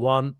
One.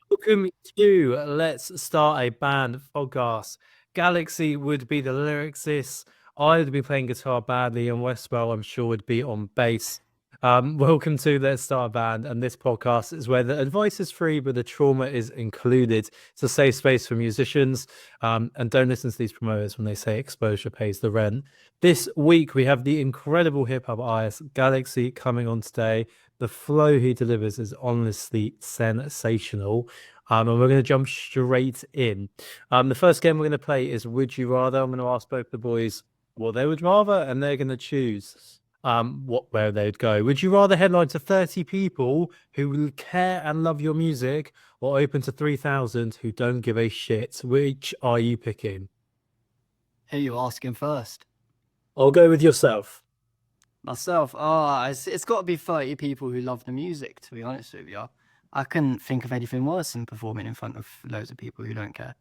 Welcome to Let's Start a Band podcast. Galaxy would be the lyricist. I would be playing guitar badly, and Westwell, I'm sure, would be on bass. Welcome to Let's Start a Band, and this podcast is where the advice is free, but the trauma is included. It's a safe space for musicians, and don't listen to these promoters when they say exposure pays the rent. This week, we have the incredible hip-hop artist Galaxey coming on today. The flow he delivers is honestly sensational. And we're going to jump straight in. The first game we're going to play is Would You Rather. I'm going to ask both the boys what they would rather, and they're going to choose where they'd go. Would you rather headline to 30 people who will care and love your music, or open to 3,000 who don't give a shit? Which are you picking? Who are you asking first? I'll go with yourself. Myself. It's got to be 30 people who love the music, to be honest with you. I couldn't think of anything worse than performing in front of loads of people who don't care.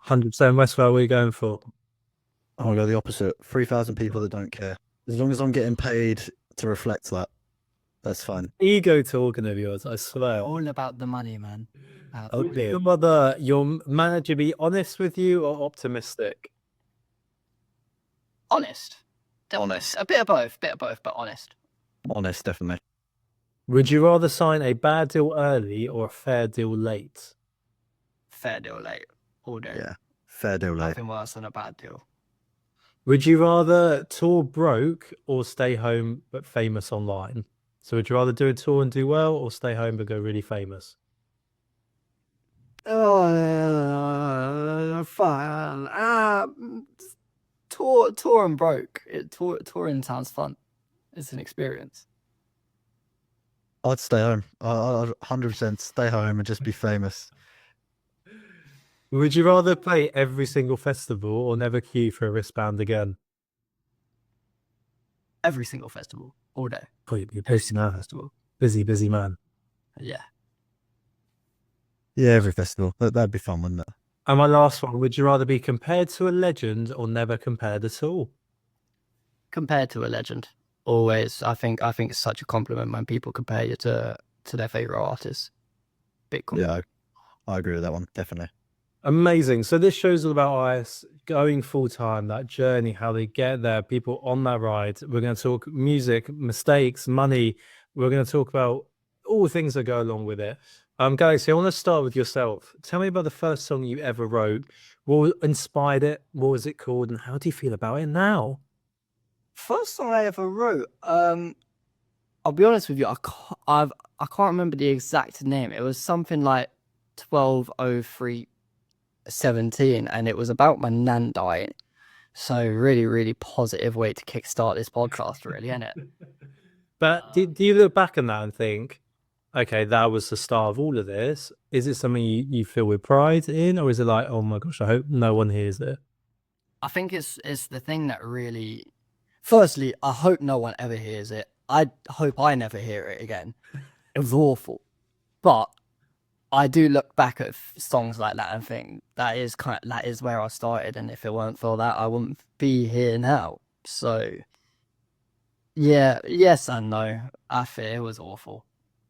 100% Westwell, what are you going for? I'm going to go the opposite. 3,000 people that don't care. As long as I'm getting paid to reflect that, that's fine. Ego talking of yours, I swear. All about the money, man. Okay. Would your manager be honest with you or optimistic? Honest. A bit of both, but honest. Honest, definitely. Would you rather sign a bad deal early or a fair deal late? Fair deal late. All day. Yeah, fair deal late. Nothing worse than a bad deal. Would you rather tour broke or stay home but famous online? So would you rather do a tour and do well, or stay home but go really famous? Fine. Tour and broke. Touring sounds fun. It's an experience. I'd stay home. I'd 100% stay home and just be famous. Would you rather play every single festival or never queue for a wristband again? Every single festival, all day. Probably be a busy man. Festival. Busy man. Yeah. Yeah, every festival. That'd be fun, wouldn't it? And my last one, would you rather be compared to a legend or never compared at all? Compared to a legend. Always. I think it's such a compliment when people compare you to their favorite artists. Big compliment. Yeah, I agree with that one, definitely. Amazing. So this show's all about us going full time, that journey, how they get there, people on that ride. We're going to talk music, mistakes, money. We're going to talk about all the things that go along with it. Galaxey, I want to start with yourself. Tell me about the first song you ever wrote. What inspired it? What was it called? And how do you feel about it now? First song I ever wrote. I'll be honest with you. I can't remember the exact name. It was something like 12:03:17, and it was about my nan dying. So really, really positive way to kickstart this podcast, really, isn't it? But do you look back on that and think, okay, that was the start of all of this? Is it something you feel with pride in, or is it like, oh my gosh, I hope no one hears it? I think it's the thing that really. Firstly, I hope no one ever hears it. I hope I never hear it again. It was awful, but I do look back at songs like that and think that is where I started, and if it weren't for that, I wouldn't be here now. So, yeah, yes and no. I fear it was awful.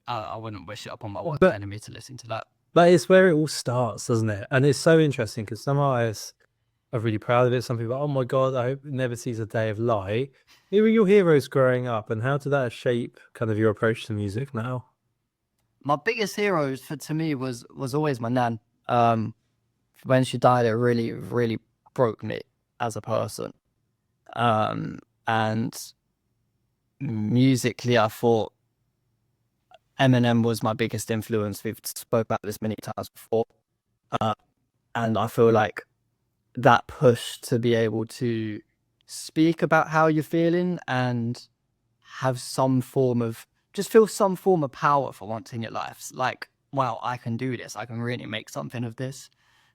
I wouldn't wish it upon my worst enemy to listen to that. But it's where it all starts, doesn't it? And it's so interesting because some artists are really proud of it. Some people are, oh my God, I hope it never sees a day of light. Who were your heroes growing up, and how did that shape kind of your approach to music now? My biggest heroes to me was always my nan. When she died, it really, really broke me as a person. And musically, I thought Eminem was my biggest influence. We've spoke about this many times before. And I feel like that push to be able to speak about how you're feeling and have some form of power for once in your life. Like, wow, I can do this. I can really make something of this.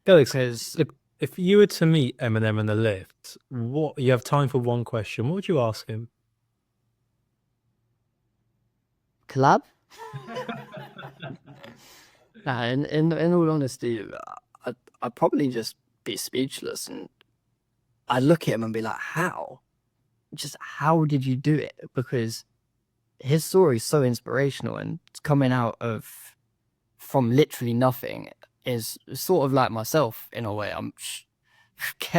Because if you were to meet Eminem in the lift, you have time for one question, what would you ask him? Collab? Nah, in all honesty, I'd probably just be speechless, and I'd look at him and be like, how? Just how did you do it? Because his story is so inspirational, and it's coming out of from literally nothing is sort of like myself in a way.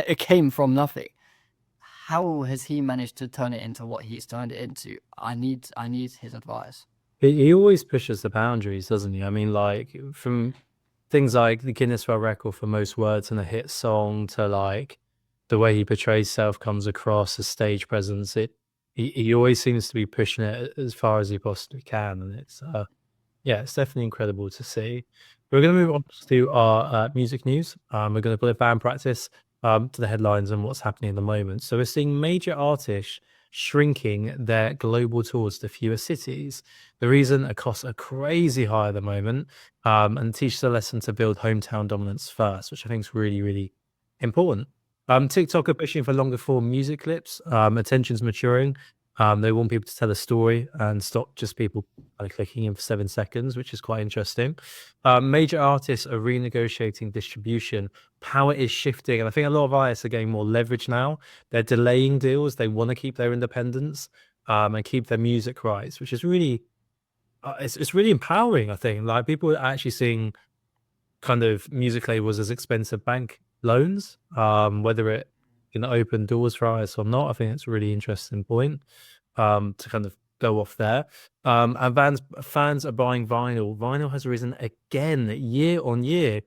It came from nothing. How has he managed to turn it into what he's turned it into? I need his advice. He always pushes the boundaries, doesn't he? I mean, like from things like the Guinness World Record for most words in a hit song to like the way he portrays self comes across, his stage presence. He always seems to be pushing it as far as he possibly can, and it's it's definitely incredible to see. We're going to move on to our music news. We're going to put band practice to the headlines and what's happening at the moment. So we're seeing major artists shrinking their global tours to fewer cities. The reason costs are crazy high at the moment, and teaches a lesson to build hometown dominance first, which I think is really, really important. TikTok are pushing for longer form music clips. Attention's maturing. They want people to tell a story and stop just people clicking in for 7 seconds, which is quite interesting. Major artists are renegotiating distribution. Power is shifting, and I think a lot of artists are getting more leverage now. They're delaying deals. They want to keep their independence and keep their music rights, which is really, it's really empowering. I think like people are actually seeing kind of music labels as expensive bank loans, whether it can open doors for artists or not. I think it's a really interesting point to kind of go off there. And fans are buying vinyl. Vinyl has risen again year on year.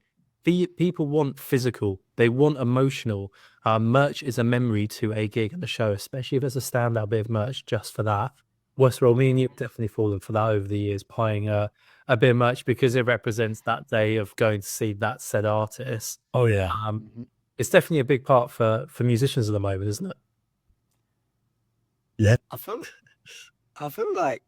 People want physical. They want emotional. Merch is a memory to a gig and a show, especially if there's a standout bit of merch just for that. Westworld, me and you have definitely fallen for that over the years, buying a bit of merch because it represents that day of going to see that said artist. Oh yeah. It's definitely a big part for musicians at the moment, isn't it? Yeah. I feel like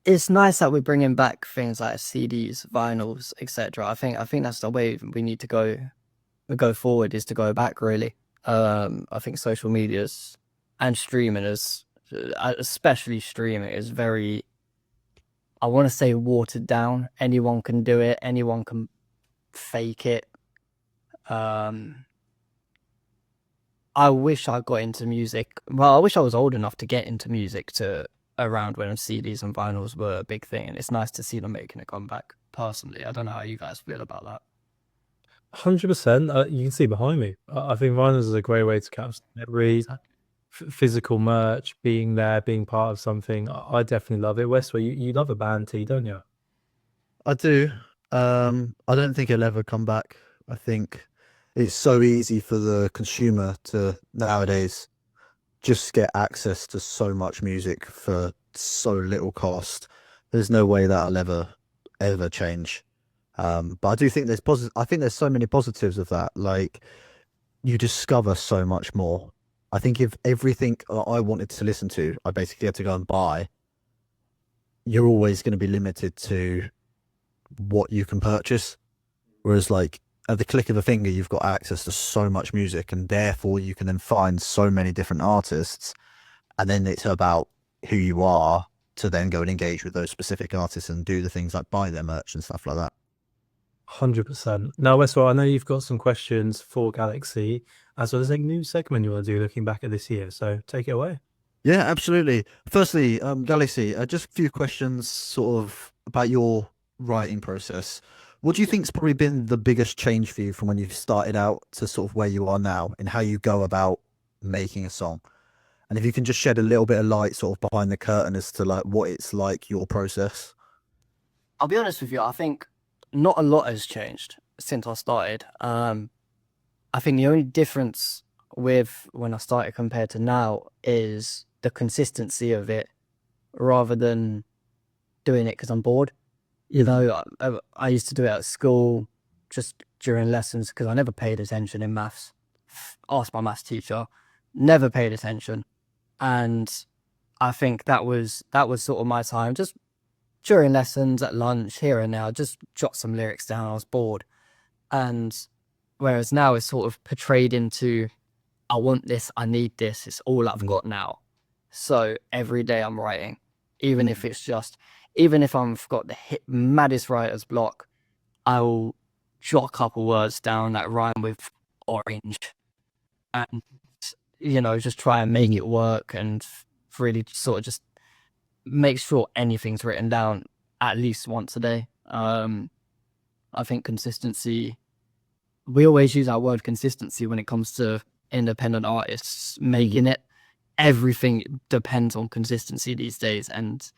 it's nice that we're bringing back things like CDs, vinyls, etc. I think that's the way we need to go forward, is to go back really. I think social medias and streaming is, especially streaming, is very, I want to say, watered down. Anyone can do it. Anyone can fake it. I wish I got into music. Well, I wish I was old enough to get into music to around when CDs and vinyls were a big thing, and it's nice to see them making a comeback. Personally, I don't know how you guys feel about that. 100%. You can see behind me. I think vinyls is a great way to capture memories, physical merch, being there, being part of something. I definitely love it. Westward, you love a band too, don't you? I do. I don't think it'll ever come back. I think it's so easy for the consumer to nowadays just get access to so much music for so little cost. There's no way that'll ever change. But I do think I think there's so many positives of that. Like, you discover so much more. I think if everything I wanted to listen to, I basically had to go and buy, you're always going to be limited to what you can purchase. Whereas like at the click of a finger, you've got access to so much music, and therefore you can then find so many different artists. And then it's about who you are to then go and engage with those specific artists and do the things like buy their merch and stuff like that. 100%. Now, Westward, I know you've got some questions for Galaxy, as well as a new segment you want to do looking back at this year. So take it away. Yeah, absolutely. Firstly, Galaxy, just a few questions sort of about your writing process. What do you think's probably been the biggest change for you from when you started out to sort of where you are now in how you go about making a song? And if you can just shed a little bit of light sort of behind the curtain as to like what it's like, your process. I'll be honest with you, I think not a lot has changed since I started. I think the only difference with when I started compared to now is the consistency of it, rather than doing it because I'm bored. You know, I used to do it at school, just during lessons, because I never paid attention in maths. Asked my maths teacher, never paid attention. And I think that was sort of my time, just during lessons, at lunch, here and now, just jot some lyrics down. I was bored. And whereas now it's sort of portrayed into, I want this, I need this, it's all I've got now. So every day I'm writing, even if it's just, even if I've got the maddest writer's block, I'll jot a couple words down that rhyme with orange and, you know, just try and make it work and really sort of just make sure anything's written down at least once a day. I think consistency, we always use our word consistency when it comes to independent artists making it. Everything depends on consistency these days. And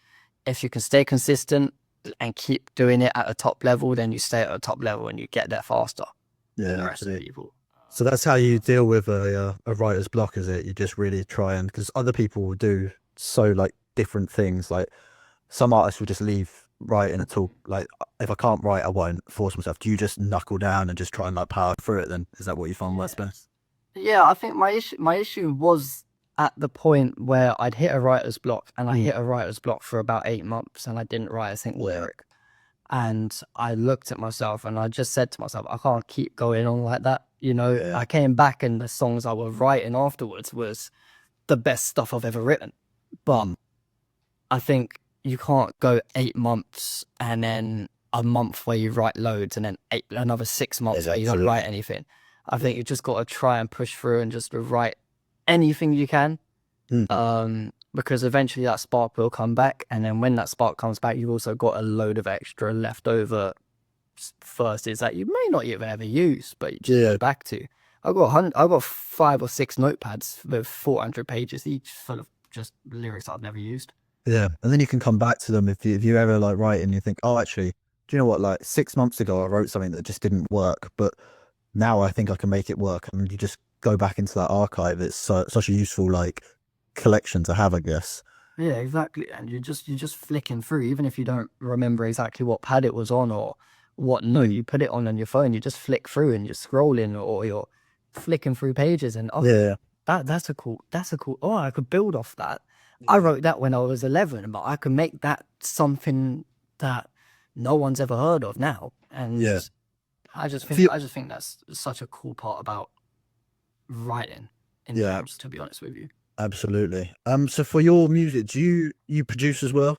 if you can stay consistent and keep doing it at a top level, then you stay at a top level and you get there faster than Yeah, the rest of absolutely. people. So that's how you deal with a writer's block, is it? You just really try and, because other people will do so like different things. Like some artists will just leave writing at all. Like if I can't write, I won't force myself. Do you just knuckle down and just try and like power through it? Then is that what you find works best? Yeah, I think my issue was at the point where I'd hit a writer's block, and I hit a writer's block for about 8 months, and I didn't write a single lyric. And I looked at myself and I just said to myself, I can't keep going on like that. You know, Yeah. I came back and the songs I was writing afterwards was the best stuff I've ever written. But I think you can't go 8 months and then a month where you write loads and then another 6 months where you don't write anything. I think you just got to try and push through and just write anything you can. Because eventually that spark will come back, and then when that spark comes back, you've also got a load of extra leftover verses that you may not even ever use, but you just go back to. I've got 5 or 6 notepads with 400 pages each full of just lyrics I've never used. Yeah, and then you can come back to them if you ever like write and you think, oh, actually, do you know what? Like 6 months ago, I wrote something that just didn't work, but now I think I can make it work. And you just go back into that archive. It's such a useful like collection to have, I guess. Yeah, exactly. And you're just flicking through, even if you don't remember exactly what pad it was on or what note you put it on your phone. You just flick through and you're scrolling, or you're flicking through pages, and that's a cool. Oh, I could build off that. I wrote that when I was 11, but I can make that something that no one's ever heard of now. And I just think that's such a cool part about writing in terms, to be honest with you. Absolutely. So for your music, do you produce as well?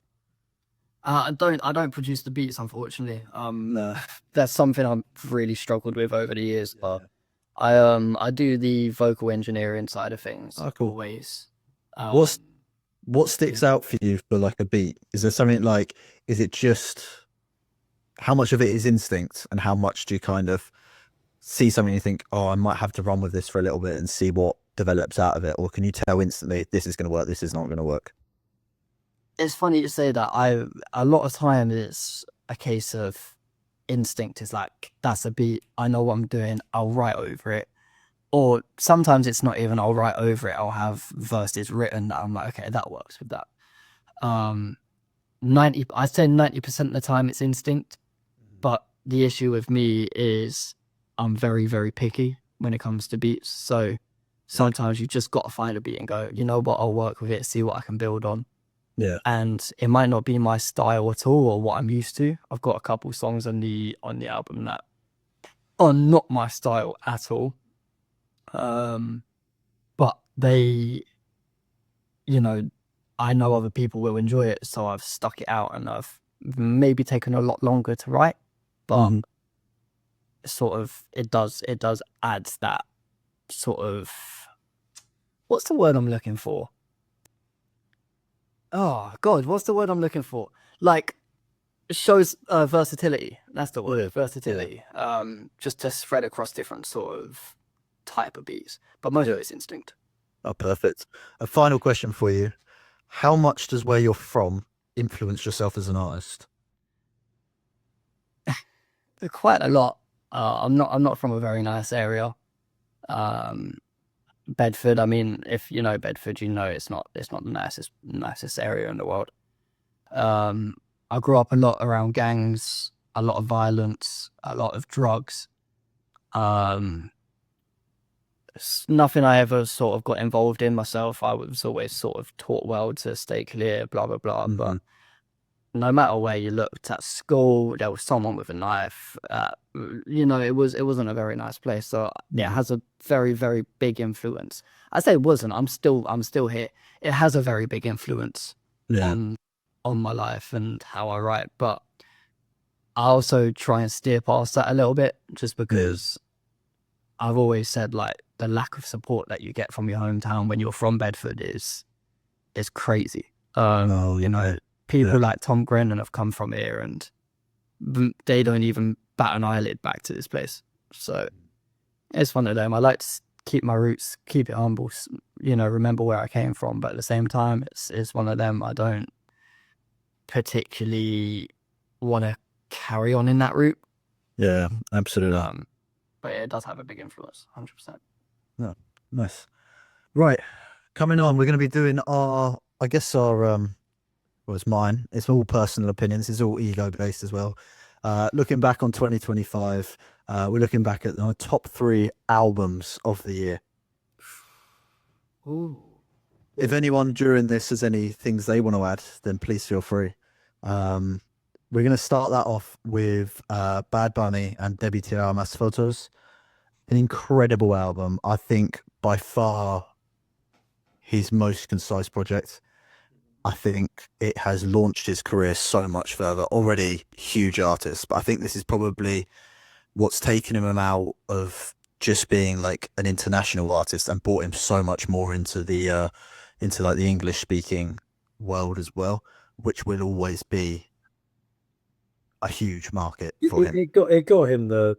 I don't produce the beats, unfortunately. That's something I've really struggled with over the years. But I do the vocal engineering side of things. Oh, cool. Always. What sticks out for you for like a beat? Is there something like, is it just how much of it is instinct and how much do you kind of see something and you think, oh, I might have to run with this for a little bit and see what develops out of it? Or can you tell instantly this is going to work, this is not going to work? It's funny you say that. A lot of time it's a case of instinct. Is like, that's a beat, I know what I'm doing, I'll write over it. Or sometimes it's not even I'll write over it, I'll have verses written that I'm like, okay, that works with that. I'd say 90% of the time it's instinct. But the issue with me is I'm very, very picky when it comes to beats. So sometimes you just got to find a beat and go, you know what, I'll work with it, see what I can build on. Yeah. And it might not be my style at all or what I'm used to. I've got a couple songs on the album that are not my style at all. But they, you know, I know other people will enjoy it, so I've stuck it out, and I've maybe taken a lot longer to write, but sort of it does add that sort of, what's the word I'm looking for? Oh God, what's the word I'm looking for? Like, it shows versatility. That's the word, versatility. Just to spread across different sort of type of beats, but most of it's instinct. Oh, perfect. A final question for you. How much does where you're from influence yourself as an artist? Quite a lot. I'm not from a very nice area. Bedford, I mean, if you know Bedford, you know it's not the nicest area in the world. I grew up a lot around gangs, a lot of violence, a lot of drugs. It's nothing I ever sort of got involved in myself. I was always sort of taught well to stay clear, blah blah blah. But no matter where you looked, at school there was someone with a knife. You know, it wasn't a very nice place. So it has a very, very big influence. I say it wasn't. I'm still here. It has a very big influence on my life and how I write. But I also try and steer past that a little bit, just because I've always said, like, the lack of support that you get from your hometown when you're from Bedford is crazy. You know, people like Tom Grennan have come from here, and they don't even bat an eyelid back to this place. So it's one of them. I like to keep my roots, keep it humble, remember where I came from. But at the same time, it's one of them I don't particularly want to carry on in that route. Yeah, absolutely. But it does have a big influence, 100%. No, nice. Right, coming on, we're going to be doing our well, it's mine. It's all personal opinions. It's all ego based as well. Looking back on 2025, we're looking back at our top 3 albums of the year. Ooh. If anyone during this has any things they want to add, then please feel free. We're going to start that off with Bad Bunny and Debbie Tiara Mas Photos. An incredible album. I think by far his most concise project. I think it has launched his career so much further. Already huge artist, but I think this is probably what's taken him out of just being like an international artist and brought him so much more into the English speaking world as well, which will always be a huge market for him. It got him the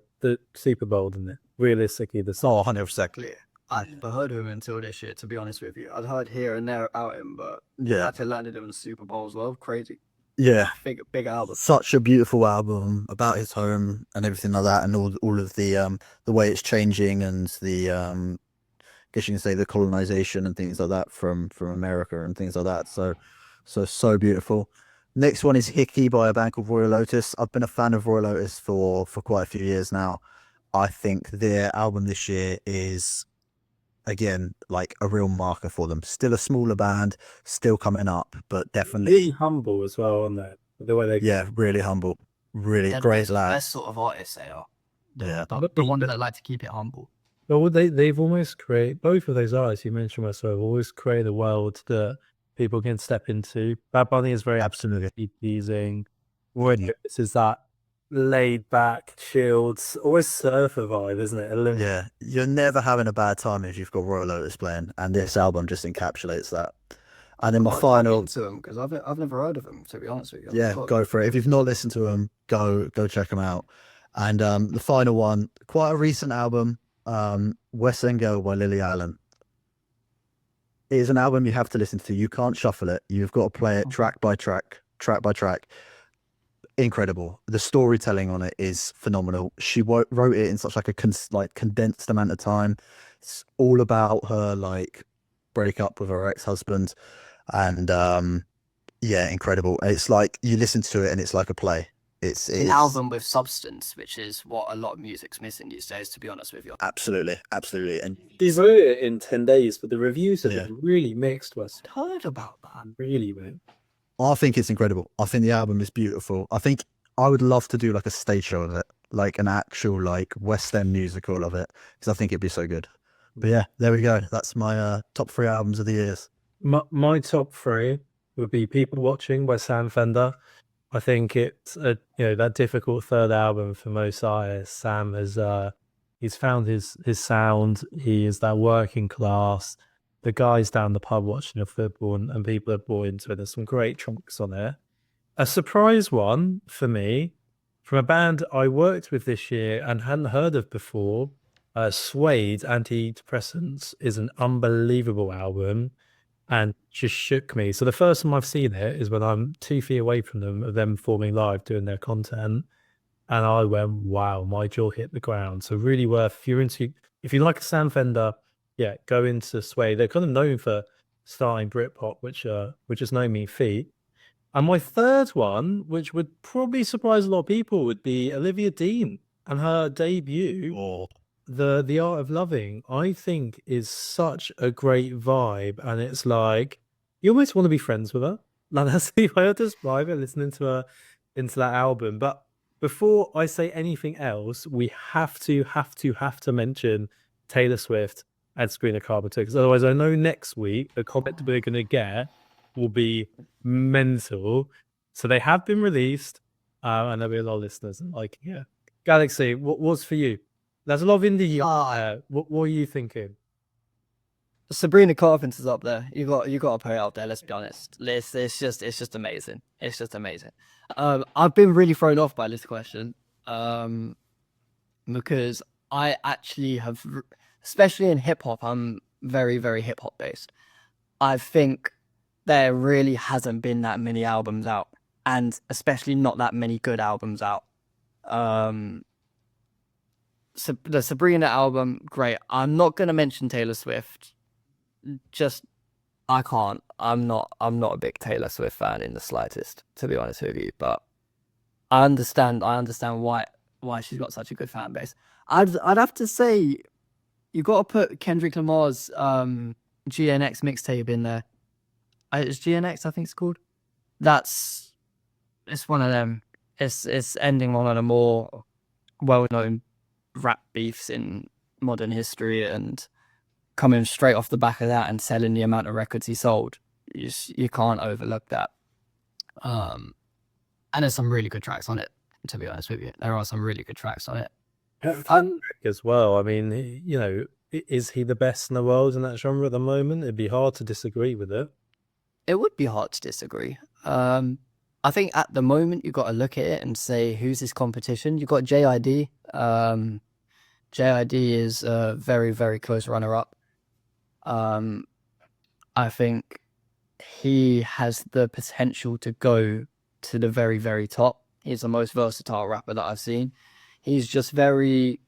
Super Bowl, didn't it? Realistically, the Oh, 100%. I'd never heard of him until this year, to be honest with you. I'd heard here and there about him, but Yeah, actually landed him in the Super Bowl as well. Crazy. yeah. Big album. Such a beautiful album about his home and everything like that, and all of the way it's changing and the I guess you can say the colonization and things like that from America and things like that. So beautiful. Next one is Hickey by a band called Royal Lotus. I've been a fan of Royal Lotus for quite a few years now. I think their album this year is again like a real marker for them. Still a smaller band, still coming up, but definitely really humble as well on that. The way they really humble, really They're great the lad. best sort of artists they are. Yeah. The ones that like to keep it humble. Well, they've almost created both of those artists you mentioned, myself, always create a world that people can step into. Bad Bunny is very Absolutely. pleasing. This is that laid back, chilled, always surfer vibe, isn't it? Yeah, you're never having a bad time if you've got Royal Lotus playing, and this album just encapsulates that. And then my final, to them because I've never heard of them, to be honest with you. yeah, go for it. If you've not listened to them, go check them out. And the final one, quite a recent album, West End Girl by Lily Allen. It is an album you have to listen to. You can't shuffle it. You've got to play it track by track, track by track. Incredible. The storytelling on it is phenomenal. She wrote it in such like a condensed amount of time. It's all about her like breakup with her ex-husband, and yeah, incredible. It's like you listen to it and it's like a play. It's an album with substance, which is what a lot of music's missing these days, to be honest with you. absolutely. And He wrote it in 10 days, but the reviews have been really mixed. Was Heard about that? really weird. I think it's incredible. I think the album is beautiful. I think I would love to do like a stage show of it, like an actual like West End musical of it, because I think it'd be so good. But yeah, there we go. That's my top 3 albums of the years. My top 3 would be People Watching by Sam Fender. I think it's that difficult third album for most artists. Sam has he's found his sound. He is that working class. The guys down the pub watching a football and people are bought into it. There's some great tracks on there. A surprise one for me from a band I worked with this year and hadn't heard of before. Suede Antidepressants is an unbelievable album and just shook me. So the first time I've seen it is when I'm 2 feet away from them, of them performing live, doing their content. And I went, wow, my jaw hit the ground. So really worth, if you like a Sam Fender, yeah, go into Suede. They're kind of known for starting Britpop, which is no mean feat. And my third one, which would probably surprise a lot of people, would be Olivia Dean and her debut, The Art of Loving. I think is such a great vibe, and it's like you almost want to be friends with her. Like that's the way I describe it, listening to her into that album. But before I say anything else, we have to mention Taylor Swift and Sabrina Carpenter, because otherwise I know next week the comment we're going to get will be mental. So they have been released, and there'll be a lot of listeners and like, yeah. Galaxey, what was for you? There's a lot of indie. What are you thinking? Sabrina Carpenter's up there. You got to put it up there. Let's be honest. It's just amazing. It's just amazing. I've been really thrown off by this question, because I actually have, especially in hip hop, I'm very very hip hop based. I think there really hasn't been that many albums out, and especially not that many good albums out. So the Sabrina album, great. I'm not gonna mention Taylor Swift. Just I can't. I'm not a big Taylor Swift fan in the slightest, to be honest with you. But I understand why she's got such a good fan base. I'd have to say you got to put Kendrick Lamar's GNX mixtape in there. It's GNX, I think it's called. It's one of them. It's ending one of the more well-known rap beefs in modern history, and coming straight off the back of that and selling the amount of records he sold, you can't overlook that. And there's some really good tracks on it, to be honest with you. There are some really good tracks on it. As well. I mean, you know, is he the best in the world in that genre at the moment? It'd be hard to disagree with it. It would be hard to disagree. I think at the moment you've got to look at it and say, who's his competition? You've got JID. JID is a very, very close runner-up. I think he has the potential to go to the very, very top. He's the most versatile rapper that I've seen. He's very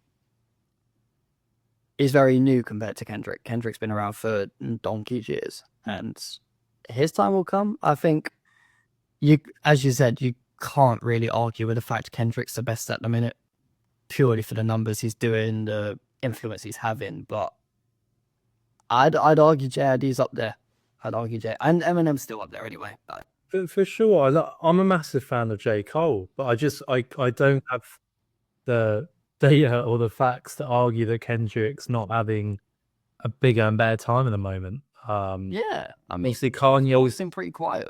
new compared to Kendrick. Kendrick's been around for donkey's years, and his time will come. I think as you said, you can't really argue with the fact Kendrick's the best at the minute, purely for the numbers he's doing, the influence he's having. But I'd argue JID's up there. I'd argue and Eminem's still up there anyway. For sure, I'm a massive fan of J. Cole, but I don't have the data or the facts to argue that Kendrick's not having a bigger and better time at the moment. Yeah, I mean, obviously Kanye's been pretty quiet.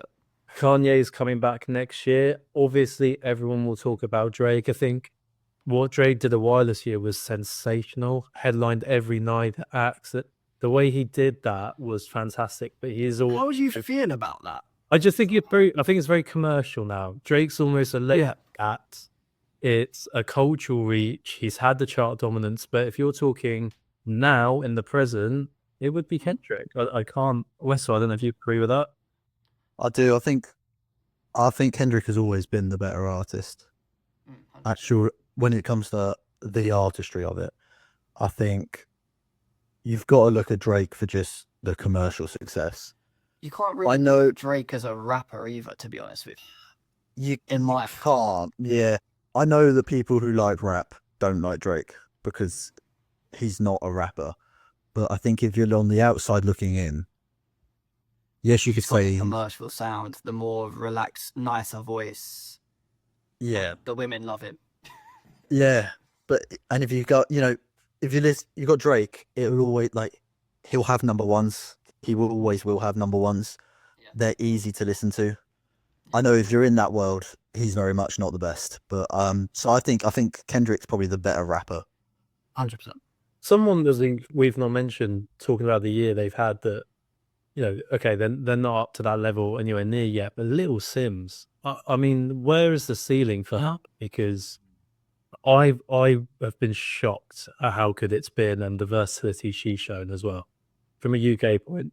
Kanye's coming back next year. Obviously, everyone will talk about Drake. I think what Drake did a while this year was sensational. Headlined every night, acts. The way he did that was fantastic. But he is all. How do you feel about that? I just think I think it's very commercial now. Drake's almost a late act. It's a cultural reach. He's had the chart dominance, but if you're talking now in the present, it would be Kendrick. I can't. Wessel, I don't know if you agree with that. I do. I think Kendrick has always been the better artist. Actually, when it comes to the artistry of it, I think you've got to look at Drake for just the commercial success. You can't really know Drake as a rapper either, to be honest with you. Can't. Yeah, I know that people who like rap don't like Drake because he's not a rapper. But I think if you're on the outside looking in, yes, you could say the commercial sound, the more relaxed, nicer voice. Yeah, the women love him. Yeah, and if you got, if you listen, you got Drake, it will always he'll have number ones. He will have number ones. Yeah. They're easy to listen to. I know if you're in that world, he's very much not the best. But so I think Kendrick's probably the better rapper. 100%. Someone that we've not mentioned, talking about the year they've had, that okay, they're not up to that level anywhere near yet. But Little Sims, I mean, where is the ceiling for her? Because I have been shocked at how good it's been and the versatility she's shown as well, from a UK point.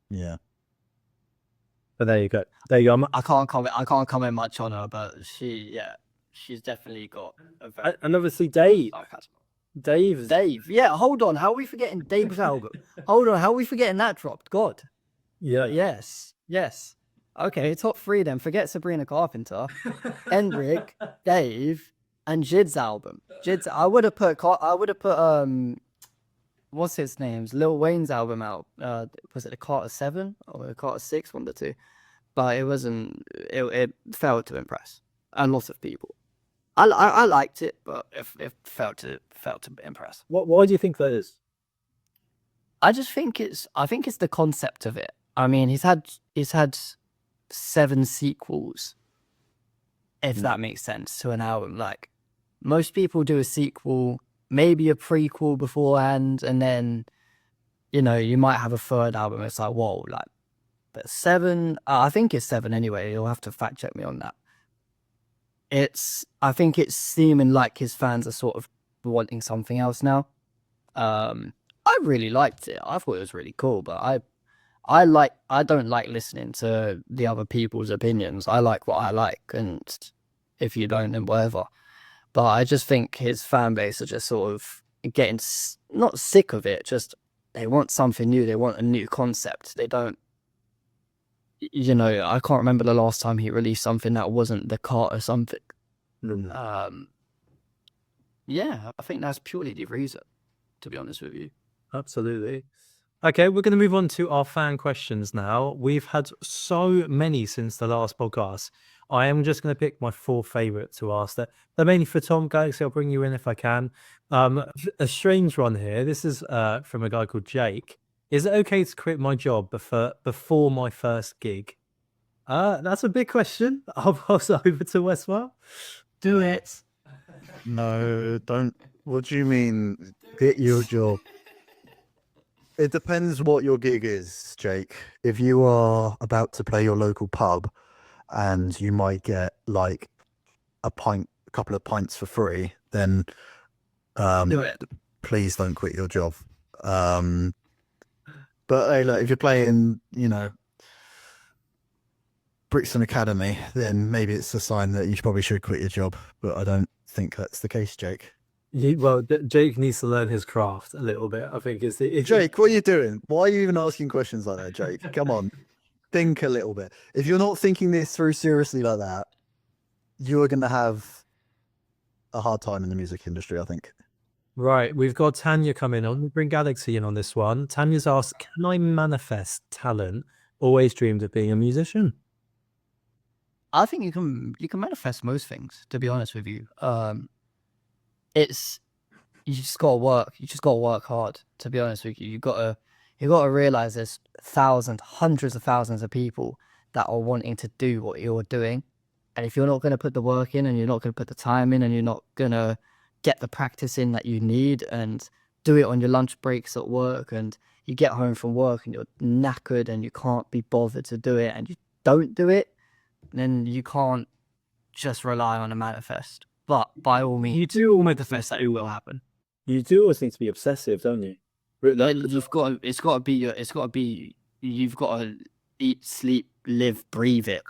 Yeah. But there you go. I can't comment much on her, but she's definitely got and obviously Dave. Yeah, hold on. How are we forgetting Dave's album? Hold on, how are we forgetting that dropped? God. Yeah. Yes. Okay, top 3 then. Forget Sabrina Carpenter, Kendrick, Dave, and Jid's album. I would have put what's his name's Lil Wayne's album out. Was it the Carter 7 or the Carter 6, one of the two? But it wasn't. It failed to impress a lot of people. I liked it, but it failed to impress. Why do you think that is? I think it's the concept of it. I mean, he's had 7 sequels, if that makes sense, to an album. Like, most people do a sequel, maybe a prequel beforehand, and then you know, you might have a third album. It's like, whoa, like, but 7. I think it's 7 anyway. You'll have to fact check me on that. I think it's seeming like his fans are sort of wanting something else now. I really liked it. I thought it was really cool, but I don't like listening to the other people's opinions. I like what I like, and if you don't, then whatever. But I just think his fan base are just sort of getting not sick of it, just they want something new. They want a new concept. They don't, you know, I can't remember the last time he released something that wasn't the cart or something. Yeah, I think that's purely the reason, to be honest with you. Absolutely. Okay, we're going to move on to our fan questions now. We've had so many since the last podcast. I am just going to pick my 4 favorite to ask. They're mainly for Tom. Galaxey, I'll bring you in if I can. A strange one here. This is from a guy called Jake. Is it okay to quit my job before my first gig? That's a big question. I'll pass it over to Westwell. Do it. No, don't. What do you mean? Get your job. It depends what your gig is, Jake. If you are about to play your local pub and you might get like a couple of pints for free, then Do it. please don't quit your job. But hey, look, if you're playing, you know, Brixton Academy, then maybe it's a sign that you probably should quit your job. But I don't think that's the case, Jake. Jake needs to learn his craft a little bit. I think is the Jake, what are you doing? Why are you even asking questions like that, Jake? Come on, think a little bit. If you're not thinking this through seriously like that, you are going to have a hard time in the music industry, I think. Right, we've got Tanya coming on. We bring Galaxey in on this one. Tanya's asked, "Can I manifest talent? Always dreamed of being a musician." I think you can manifest most things, to be honest with you. It's you just gotta work. You just gotta work hard, to be honest with you. You gotta realize there's hundreds of thousands of people that are wanting to do what you're doing. And if you're not gonna put the work in, and you're not gonna put the time in, and you're not gonna get the practice in that you need, and do it on your lunch breaks at work, and you get home from work and you're knackered and you can't be bothered to do it, and you don't do it, then you can't just rely on a manifest. But by all means, you do all manifest that it will happen. You do always need to be obsessive, don't you? Like, you've got to eat, sleep, live, breathe it.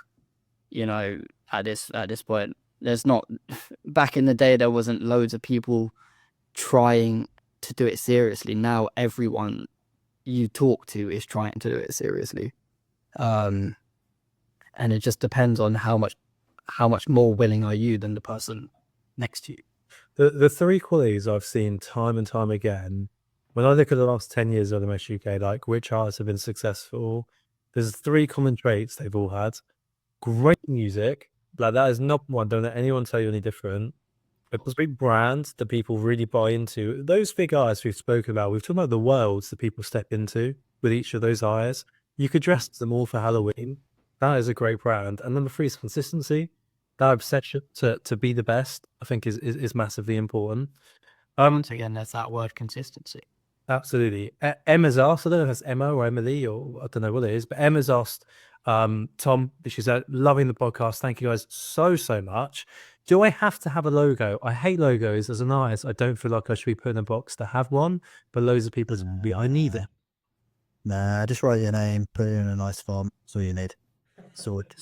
You know, at this point, there's not. Back in the day, there wasn't loads of people trying to do it seriously. Now everyone you talk to is trying to do it seriously. And it just depends on how much more willing are you than the person next to you. The 3 qualities I've seen time and time again, when I look at the last 10 years of the Mesh UK, like which artists have been successful, there's 3 common traits they've all had. Great music, like that is not one. Don't let anyone tell you any different. A big brand that people really buy into. Those big artists we've spoken about, we've talked about the worlds that people step into with each of those eyes. You could dress them all for Halloween. That is a great brand. And number 3 is consistency. That obsession to be the best, I think, is massively important. Once again, there's that word consistency. Absolutely. Emma's asked, I don't know if it's Emma or Emily or I don't know what it is, but Emma's asked, Tom, she's loving the podcast. Thank you guys so much. Do I have to have a logo? I hate logos as an artist. I don't feel like I should be put in a box to have one, but loads of people be, I need them. Nah, just write your name, put it in a nice font. That's all you need. Sorted.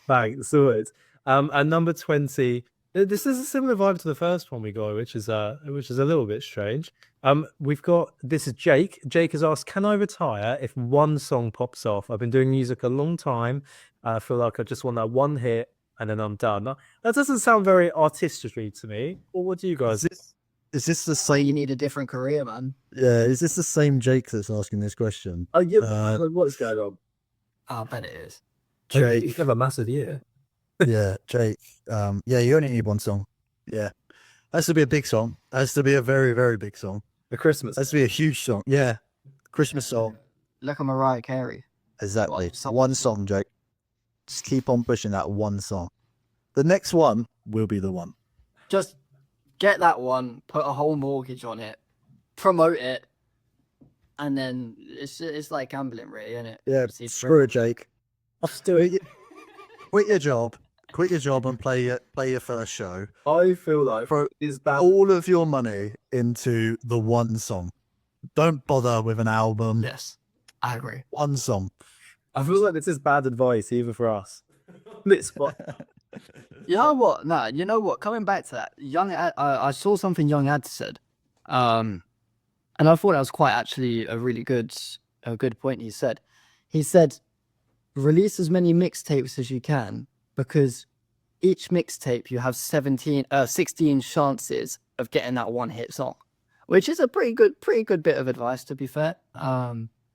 Bang, sorted. And number 20, this is a similar vibe to the first one we got, which is a little bit strange. This is Jake. Jake has asked, can I retire if one song pops off? I've been doing music a long time. I feel like I just want that one hit and then I'm done. That doesn't sound very artistry to me. Or what do you guys? Is this the same? You need a different career, man. Yeah, is this the same Jake that's asking this question? Oh, yeah. What's going on? I bet it is. Jake. You have a massive year. Yeah, Jake. Yeah, you only need one song. Yeah. Has to be a big song. Has to be a very, very big song. A Christmas. Has to be a huge song. Yeah. Christmas song. Look at Mariah Carey. Exactly. One song, Jake. Just keep on pushing that one song. The next one will be the one. Just get that one, put a whole mortgage on it, promote it, and then it's like gambling, really, isn't it? Yeah, See, screw it, Jake. I'll just do it. Quit your job. Quit your job and play your first show. I feel like Throw it's bad. all of your money into the one song. Don't bother with an album. Yes, I agree. One song. I feel like this is bad advice, even for us. This spot. You know what? No, you know what? Coming back to that, I saw something Young Ad said, and I thought that was quite actually a really good point. He said, release as many mixtapes as you can, because each mixtape you have 16 chances of getting that one hit song, which is a pretty good bit of advice, to be fair.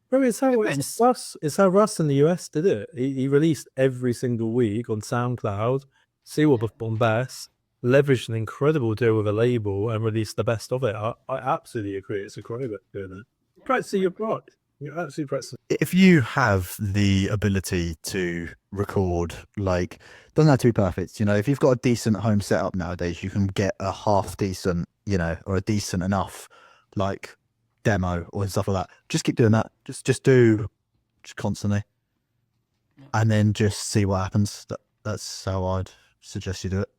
Bro, it's how Russ in the US did it. He released every single week on SoundCloud, see what bombast, leveraged an incredible deal with a label, and released the best of it. I absolutely agree. It's a great doing it. Practicing your product. You're absolutely practicing. If you have the ability to record, like, doesn't have to be perfect. You know, if you've got a decent home setup nowadays, you can get a half decent, you know, or a decent enough, like, demo or stuff like that. Just keep doing that. Just constantly, and then just see what happens. That's how I'd suggest you do it.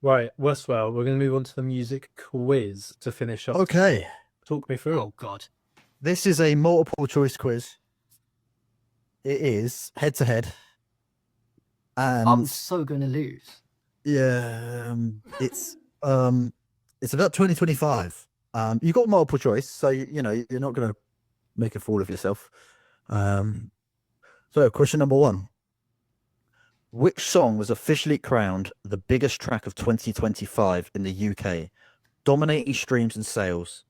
Right, Westwell, we're going to move on to the music quiz to finish up. Okay, Talk me through. Oh God. this is a multiple choice quiz. It is head to head, and I'm so gonna lose. yeah, it's about 2025. You got multiple choice, so you know you're not gonna make a fool of yourself. So question number 1: which song was officially crowned the biggest track of 2025 in the UK, dominating streams and sales?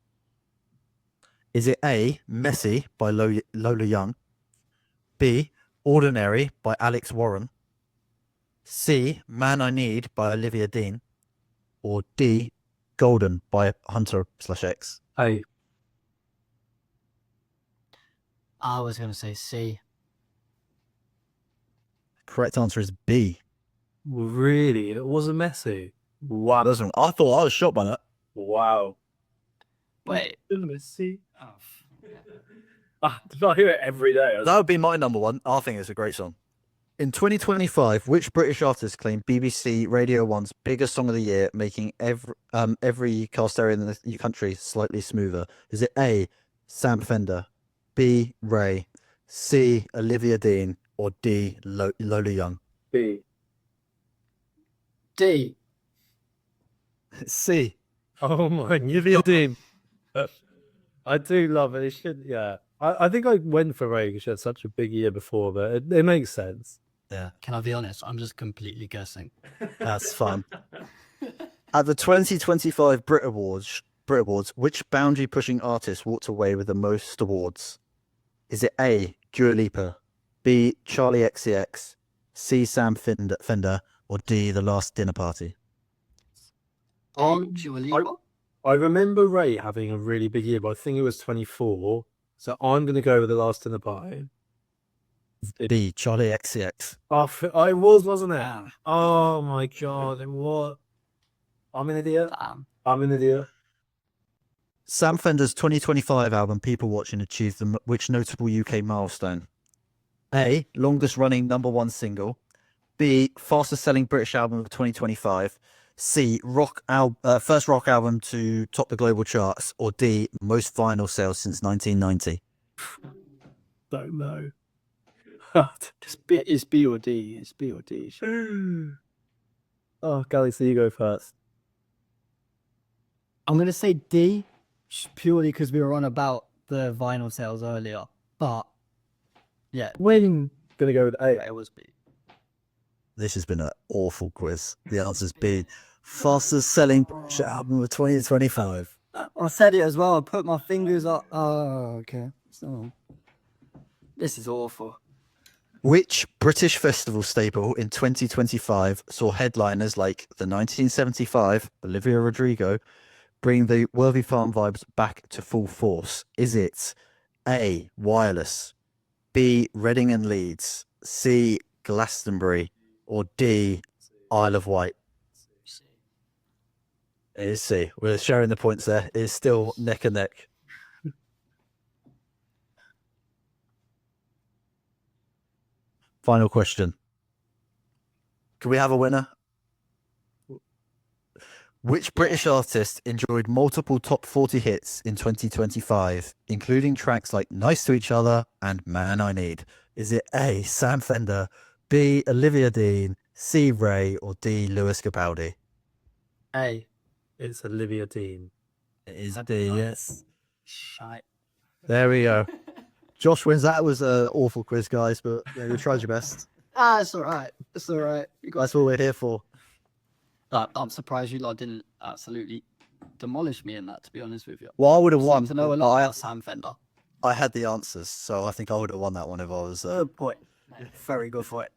Is it A, Messy by Lola Young, B, Ordinary by Alex Warren, C, Man I Need by Olivia Dean, or D, Golden by Hunter/X? Hey, I was gonna say C. Correct answer is B. really? It wasn't messy. Wow. I thought I was shocked by that. Wow. Wait. Messy. Oh, I hear it every day. That would be my number one. I think it's a great song. In 2025, which British artist claimed BBC Radio 1's biggest song of the year, making every car stereo in the country slightly smoother? Is it A, Sam Fender, B, Ray, C, Olivia Dean, or D, Lola Young? B. D. C. Oh my, Olivia Dean. I do love it. It should, yeah. I think I went for Ray because she had such a big year before, but it makes sense. Yeah, Can I be honest? I'm just completely guessing. that's fun. At the 2025 Brit Awards, which boundary-pushing artist walked away with the most awards? Is it A, Dua Lipa, B, Charlie XCX, C, Sam Fender, or D, The Last Dinner Party? Dua Lipa? I remember Ray having a really big year, but I think it was 24. So I'm going to go with The Last Dinner Party. B, Charlie XCX. Oh, I was, wasn't it? Damn. Oh my God. And what? I'm an idiot. Damn. I'm an idiot. Sam Fender's 2025 album People Watching achieved which notable UK milestone? A, longest running #1 single. B, fastest selling British album of 2025. C, first rock album to top the global charts. Or D, most vinyl sales since 1990. Don't know. It's B or D. It's B or D. Oh, Galaxey, you go first. I'm gonna say D, purely because we were on about the vinyl sales earlier. But yeah, Gonna go with A. it was B. This has been an awful quiz. The answer's B, fastest selling British album of 2025. I said it as well. I put my fingers up. Oh, okay. So this is awful. Which British festival staple in 2025 saw headliners like the 1975 Olivia Rodrigo bring the Worthy Farm vibes back to full force? Is it A, Wireless, B, Reading and Leeds, C, Glastonbury, or D, Isle of Wight? It is C. We're sharing the points there. It's still neck and neck. Final question. Can we have a winner? Which British artist enjoyed multiple top 40 hits in 2025, including tracks like Nice to Each Other and Man I Need? Is it A, Sam Fender, B, Olivia Dean, C, Ray, or D, Lewis Capaldi? A. It's Olivia Dean. It is D, yes. Shite. There we go. Josh wins. That was an awful quiz, guys, but you tried your best. It's all right. It's all right. That's what we're here for. I'm surprised you lot didn't absolutely demolish me in that, to be honest with you. Well, I would have Seem won. to know a lot about Sam Fender. I had the answers, so I think I would have won that one if I was. Good point. Very good point.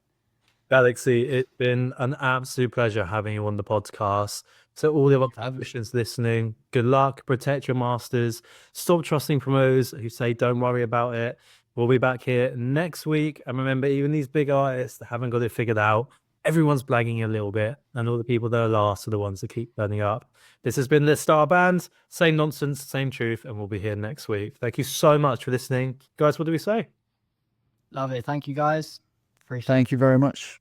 Galaxy, it's been an absolute pleasure having you on the podcast. So all the other musicians listening, good luck, protect your masters, stop trusting promoters who say don't worry about it. We'll be back here next week. And remember, even these big artists that haven't got it figured out, everyone's blagging a little bit, and all the people that are last are the ones that keep burning up. This has been the Star Band. Same nonsense, same truth, and we'll be here next week. Thank you so much for listening. Guys, what do we say? Love it. Thank you, guys. Appreciate it. Thank you very much.